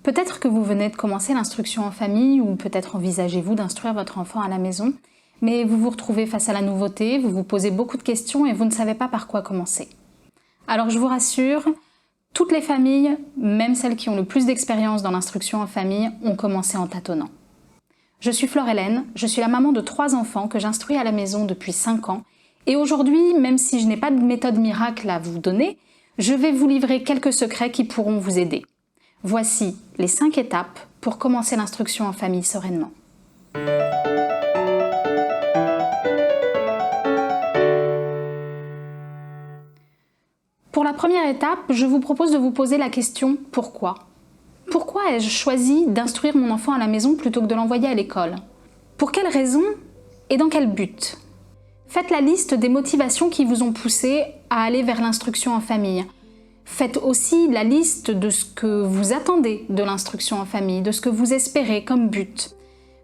Peut-être que vous venez de commencer l'instruction en famille ou peut-être envisagez-vous d'instruire votre enfant à la maison, mais vous vous retrouvez face à la nouveauté, vous vous posez beaucoup de questions et vous ne savez pas par quoi commencer. Alors je vous rassure, toutes les familles, même celles qui ont le plus d'expérience dans l'instruction en famille, ont commencé en tâtonnant. Je suis Flore-Hélène, je suis la maman de 3 enfants que j'instruis à la maison depuis 5 ans et aujourd'hui, même si je n'ai pas de méthode miracle à vous donner, je vais vous livrer quelques secrets qui pourront vous aider. Voici les 5 étapes pour commencer l'instruction en famille sereinement. Pour la première étape, je vous propose de vous poser la question « Pourquoi ?» Pourquoi ai-je choisi d'instruire mon enfant à la maison plutôt que de l'envoyer à l'école? Pour quelles raisons et dans quel but? Faites la liste des motivations qui vous ont poussé à aller vers l'instruction en famille. Faites aussi la liste de ce que vous attendez de l'instruction en famille, de ce que vous espérez comme but.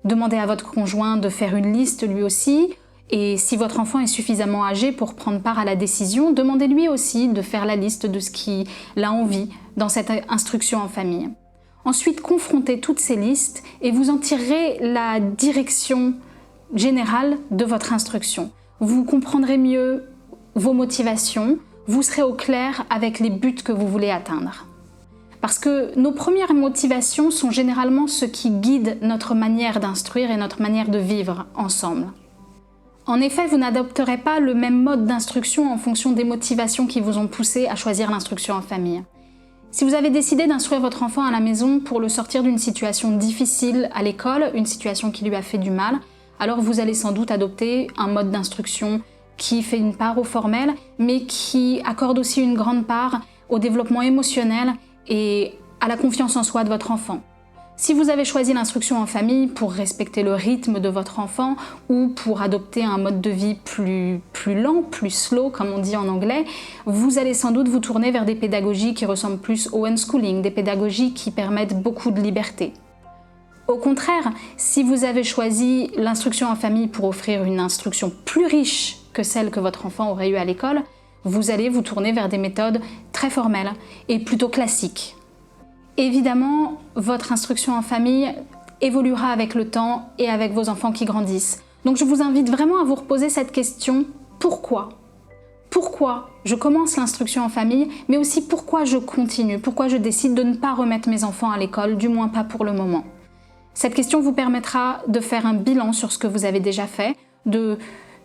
Demandez à votre conjoint de faire une liste lui aussi, et si votre enfant est suffisamment âgé pour prendre part à la décision, demandez-lui aussi de faire la liste de ce qu'il a envie dans cette instruction en famille. Ensuite, confrontez toutes ces listes et vous en tirerez la direction générale de votre instruction. Vous comprendrez mieux vos motivations, vous serez au clair avec les buts que vous voulez atteindre. Parce que nos premières motivations sont généralement ce qui guide notre manière d'instruire et notre manière de vivre ensemble. En effet, vous n'adopterez pas le même mode d'instruction en fonction des motivations qui vous ont poussé à choisir l'instruction en famille. Si vous avez décidé d'instruire votre enfant à la maison pour le sortir d'une situation difficile à l'école, une situation qui lui a fait du mal, alors vous allez sans doute adopter un mode d'instruction qui fait une part au formel, mais qui accorde aussi une grande part au développement émotionnel et à la confiance en soi de votre enfant. Si vous avez choisi l'instruction en famille pour respecter le rythme de votre enfant ou pour adopter un mode de vie plus lent, plus slow comme on dit en anglais, vous allez sans doute vous tourner vers des pédagogies qui ressemblent plus au unschooling, des pédagogies qui permettent beaucoup de liberté. Au contraire, si vous avez choisi l'instruction en famille pour offrir une instruction plus riche que celle que votre enfant aurait eue à l'école, vous allez vous tourner vers des méthodes très formelles et plutôt classiques. Évidemment, votre instruction en famille évoluera avec le temps et avec vos enfants qui grandissent. Donc je vous invite vraiment à vous reposer cette question « Pourquoi ?» Pourquoi je commence l'instruction en famille, mais aussi pourquoi je continue, pourquoi je décide de ne pas remettre mes enfants à l'école, du moins pas pour le moment. Cette question vous permettra de faire un bilan sur ce que vous avez déjà fait, de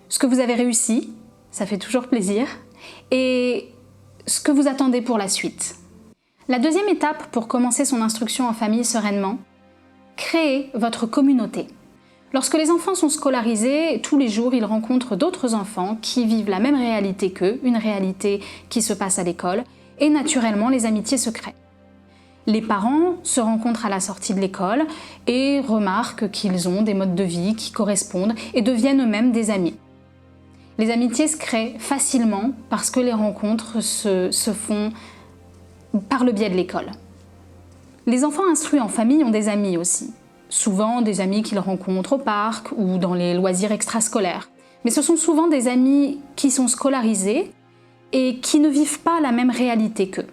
ce que vous avez réussi, ça fait toujours plaisir, et ce que vous attendez pour la suite. La deuxième étape pour commencer son instruction en famille sereinement, créez votre communauté. Lorsque les enfants sont scolarisés, tous les jours ils rencontrent d'autres enfants qui vivent la même réalité qu'eux, une réalité qui se passe à l'école, et naturellement les amitiés se créent. Les parents se rencontrent à la sortie de l'école et remarquent qu'ils ont des modes de vie qui correspondent et deviennent eux-mêmes des amis. Les amitiés se créent facilement parce que les rencontres se font par le biais de l'école. Les enfants instruits en famille ont des amis aussi. Souvent des amis qu'ils rencontrent au parc ou dans les loisirs extrascolaires. Mais ce sont souvent des amis qui sont scolarisés et qui ne vivent pas la même réalité qu'eux.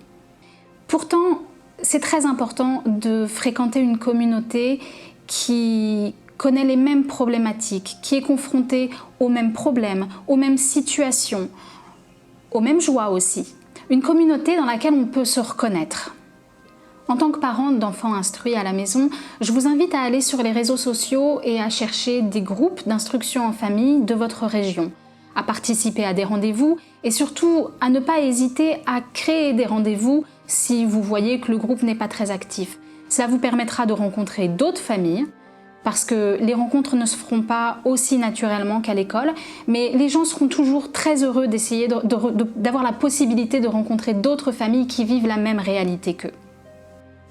Pourtant, c'est très important de fréquenter une communauté qui connaît les mêmes problématiques, qui est confrontée aux mêmes problèmes, aux mêmes situations, aux mêmes joies aussi. Une communauté dans laquelle on peut se reconnaître. En tant que parent d'enfants instruits à la maison, je vous invite à aller sur les réseaux sociaux et à chercher des groupes d'instruction en famille de votre région, à participer à des rendez-vous et surtout à ne pas hésiter à créer des rendez-vous si vous voyez que le groupe n'est pas très actif. Cela vous permettra de rencontrer d'autres familles, parce que les rencontres ne se feront pas aussi naturellement qu'à l'école, mais les gens seront toujours très heureux d'essayer d'avoir la possibilité de rencontrer d'autres familles qui vivent la même réalité qu'eux.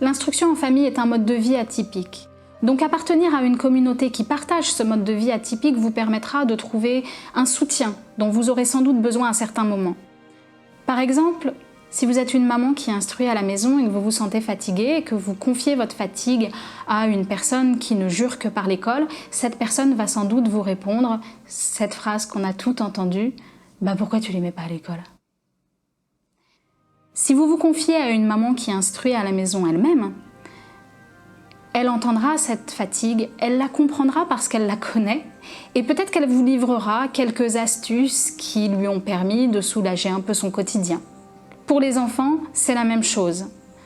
L'instruction en famille est un mode de vie atypique. Donc appartenir à une communauté qui partage ce mode de vie atypique vous permettra de trouver un soutien dont vous aurez sans doute besoin à certains moments. Par exemple, si vous êtes une maman qui instruit à la maison et que vous vous sentez fatiguée et que vous confiez votre fatigue à une personne qui ne jure que par l'école, cette personne va sans doute vous répondre cette phrase qu'on a toutes entendue « Bah pourquoi tu les mets pas à l'école ?» Si vous vous confiez à une maman qui instruit à la maison elle-même, Elle entendra cette fatigue, elle la comprendra parce qu'elle la connaît, et peut-être qu'elle vous livrera quelques astuces qui lui ont permis de soulager un peu son quotidien. Pour les enfants, c'est la même chose.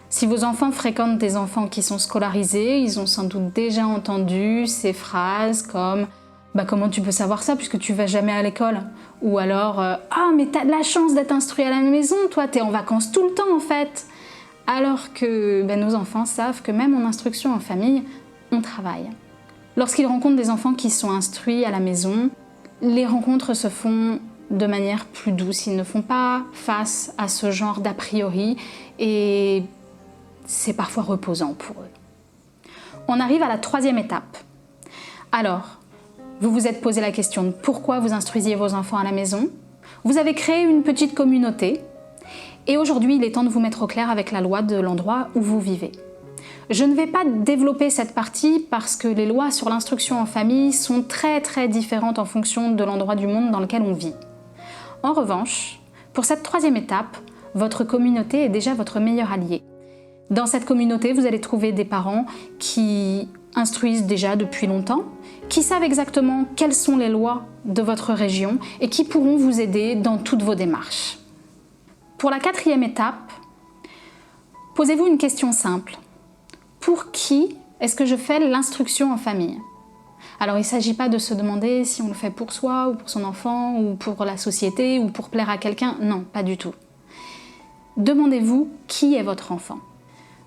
Si vos enfants fréquentent des enfants qui sont scolarisés, ils ont sans doute déjà entendu ces phrases comme « comment tu peux savoir ça puisque tu vas jamais à l'école ?» ou alors « Ah, mais t'as de la chance d'être instruit à la maison, toi, t'es en vacances tout le temps en fait !» Alors que nos enfants savent que même en instruction en famille, on travaille. Lorsqu'ils rencontrent des enfants qui sont instruits à la maison, les rencontres se font de manière plus douce. Ils ne font pas face à ce genre d'a priori et c'est parfois reposant pour eux. On arrive à la 3e étape. Alors, vous vous êtes posé la question de pourquoi vous instruisiez vos enfants à la maison. Vous avez créé une petite communauté et aujourd'hui, il est temps de vous mettre au clair avec la loi de l'endroit où vous vivez. Je ne vais pas développer cette partie parce que les lois sur l'instruction en famille sont très différentes en fonction de l'endroit du monde dans lequel on vit. En revanche, pour cette 3e étape, votre communauté est déjà votre meilleur allié. Dans cette communauté, vous allez trouver des parents qui instruisent déjà depuis longtemps, qui savent exactement quelles sont les lois de votre région et qui pourront vous aider dans toutes vos démarches. Pour la 4e étape, posez-vous une question simple. Pour qui est-ce que je fais l'instruction en famille ? Alors il ne s'agit pas de se demander si on le fait pour soi ou pour son enfant ou pour la société ou pour plaire à quelqu'un. Non, pas du tout. Demandez-vous qui est votre enfant.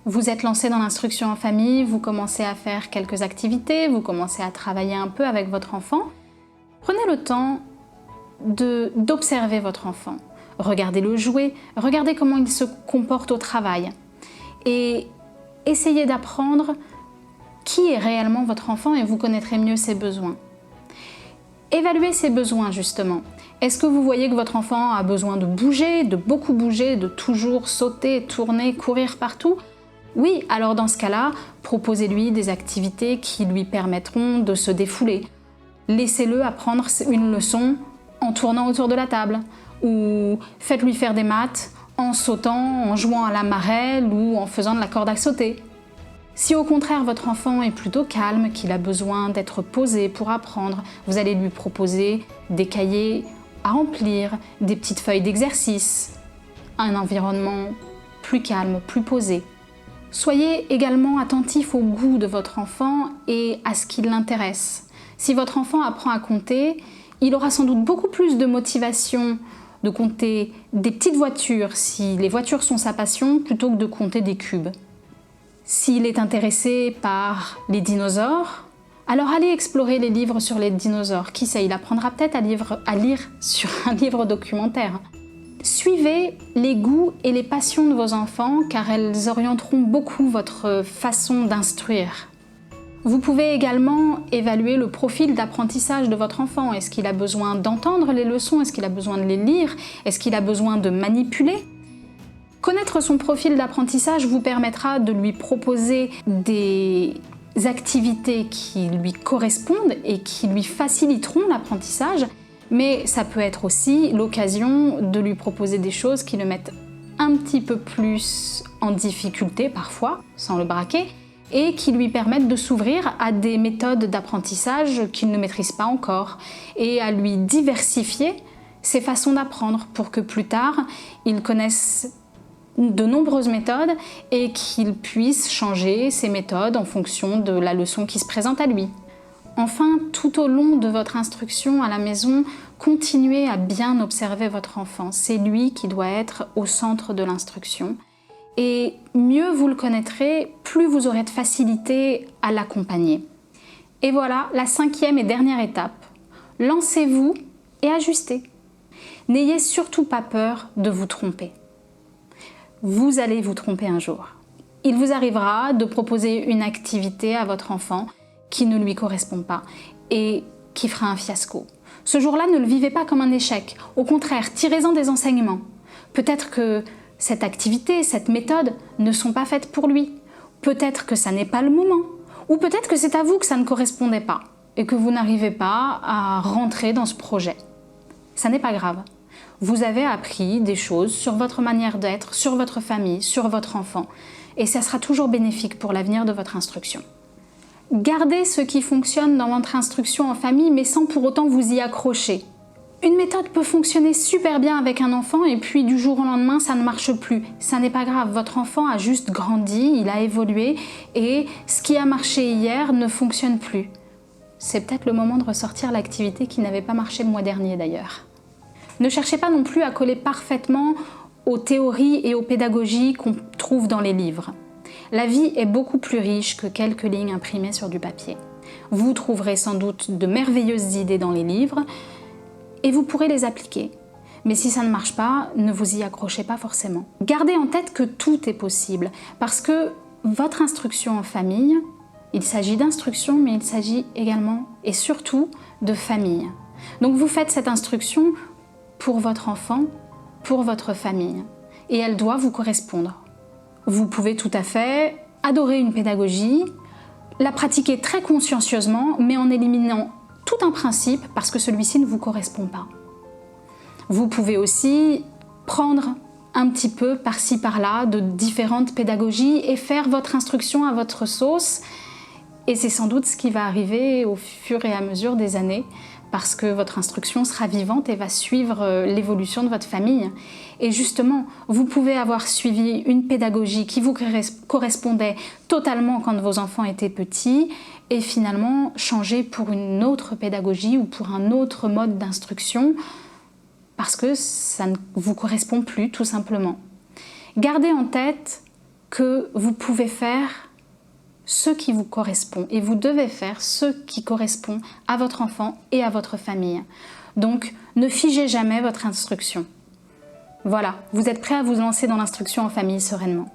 Vous êtes lancé dans l'instruction en famille, vous commencez à faire quelques activités, vous commencez à travailler un peu avec votre enfant. Prenez le temps d'observer votre enfant. Regardez-le jouer, regardez comment il se comporte au travail et essayez d'apprendre qui est réellement votre enfant et vous connaîtrez mieux ses besoins. Évaluez ses besoins justement. Est-ce que vous voyez que votre enfant a besoin de bouger, de beaucoup bouger, de toujours sauter, tourner, courir partout ? Oui, alors dans ce cas-là, proposez-lui des activités qui lui permettront de se défouler. Laissez-le apprendre une leçon en tournant autour de la table ou faites-lui faire des maths en sautant, en jouant à la marelle ou en faisant de la corde à sauter. Si au contraire votre enfant est plutôt calme, qu'il a besoin d'être posé pour apprendre, vous allez lui proposer des cahiers à remplir, des petites feuilles d'exercice, un environnement plus calme, plus posé. Soyez également attentif au goût de votre enfant et à ce qui l'intéresse. Si votre enfant apprend à compter, il aura sans doute beaucoup plus de motivation de compter des petites voitures si les voitures sont sa passion plutôt que de compter des cubes. S'il est intéressé par les dinosaures, alors allez explorer les livres sur les dinosaures. Qui sait, il apprendra peut-être à lire sur un livre documentaire. Suivez les goûts et les passions de vos enfants car elles orienteront beaucoup votre façon d'instruire. Vous pouvez également évaluer le profil d'apprentissage de votre enfant. Est-ce qu'il a besoin d'entendre les leçons? Est-ce qu'il a besoin de les lire? Est-ce qu'il a besoin de manipuler? Connaître son profil d'apprentissage vous permettra de lui proposer des activités qui lui correspondent et qui lui faciliteront l'apprentissage, mais ça peut être aussi l'occasion de lui proposer des choses qui le mettent un petit peu plus en difficulté parfois, sans le braquer, et qui lui permettent de s'ouvrir à des méthodes d'apprentissage qu'il ne maîtrise pas encore, et à lui diversifier ses façons d'apprendre pour que plus tard, il connaisse de nombreuses méthodes et qu'il puisse changer ses méthodes en fonction de la leçon qui se présente à lui. Enfin, tout au long de votre instruction à la maison, continuez à bien observer votre enfant. C'est lui qui doit être au centre de l'instruction. Et mieux vous le connaîtrez, plus vous aurez de facilité à l'accompagner. Et voilà la 5e et dernière étape. Lancez-vous et ajustez. N'ayez surtout pas peur de vous tromper. Vous allez vous tromper un jour. Il vous arrivera de proposer une activité à votre enfant qui ne lui correspond pas et qui fera un fiasco. Ce jour-là, ne le vivez pas comme un échec. Au contraire, tirez-en des enseignements. Peut-être que cette activité, cette méthode ne sont pas faites pour lui. Peut-être que ça n'est pas le moment. Ou peut-être que c'est à vous que ça ne correspondait pas et que vous n'arrivez pas à rentrer dans ce projet. Ça n'est pas grave. Vous avez appris des choses sur votre manière d'être, sur votre famille, sur votre enfant. Et ça sera toujours bénéfique pour l'avenir de votre instruction. Gardez ce qui fonctionne dans votre instruction en famille, mais sans pour autant vous y accrocher. Une méthode peut fonctionner super bien avec un enfant et puis du jour au lendemain, ça ne marche plus. Ça n'est pas grave, votre enfant a juste grandi, il a évolué et ce qui a marché hier ne fonctionne plus. C'est peut-être le moment de ressortir l'activité qui n'avait pas marché le mois dernier d'ailleurs. Ne cherchez pas non plus à coller parfaitement aux théories et aux pédagogies qu'on trouve dans les livres. La vie est beaucoup plus riche que quelques lignes imprimées sur du papier. Vous trouverez sans doute de merveilleuses idées dans les livres et vous pourrez les appliquer. Mais si ça ne marche pas, ne vous y accrochez pas forcément. Gardez en tête que tout est possible parce que votre instruction en famille, il s'agit d'instruction, mais il s'agit également et surtout de famille. Donc vous faites cette instruction pour votre enfant, pour votre famille, et elle doit vous correspondre. Vous pouvez tout à fait adorer une pédagogie, la pratiquer très consciencieusement, mais en éliminant tout un principe parce que celui-ci ne vous correspond pas. Vous pouvez aussi prendre un petit peu par-ci par-là de différentes pédagogies et faire votre instruction à votre sauce. Et c'est sans doute ce qui va arriver au fur et à mesure des années parce que votre instruction sera vivante et va suivre l'évolution de votre famille. Et justement, vous pouvez avoir suivi une pédagogie qui vous correspondait totalement quand vos enfants étaient petits et finalement changer pour une autre pédagogie ou pour un autre mode d'instruction parce que ça ne vous correspond plus tout simplement. Gardez en tête que vous pouvez faire ce qui vous correspond et vous devez faire ce qui correspond à votre enfant et à votre famille. Donc, ne figez jamais votre instruction. Voilà, vous êtes prêt à vous lancer dans l'instruction en famille sereinement.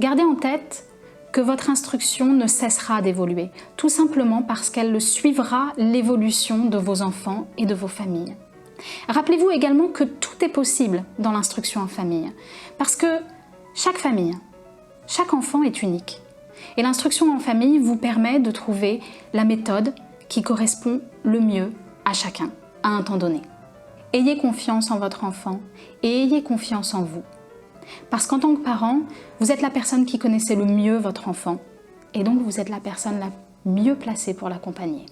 Gardez en tête que votre instruction ne cessera d'évoluer, tout simplement parce qu'elle suivra l'évolution de vos enfants et de vos familles. Rappelez-vous également que tout est possible dans l'instruction en famille, parce que chaque famille, chaque enfant est unique. Et l'instruction en famille vous permet de trouver la méthode qui correspond le mieux à chacun, à un temps donné. Ayez confiance en votre enfant et ayez confiance en vous. Parce qu'en tant que parent, vous êtes la personne qui connaissait le mieux votre enfant et donc vous êtes la personne la mieux placée pour l'accompagner.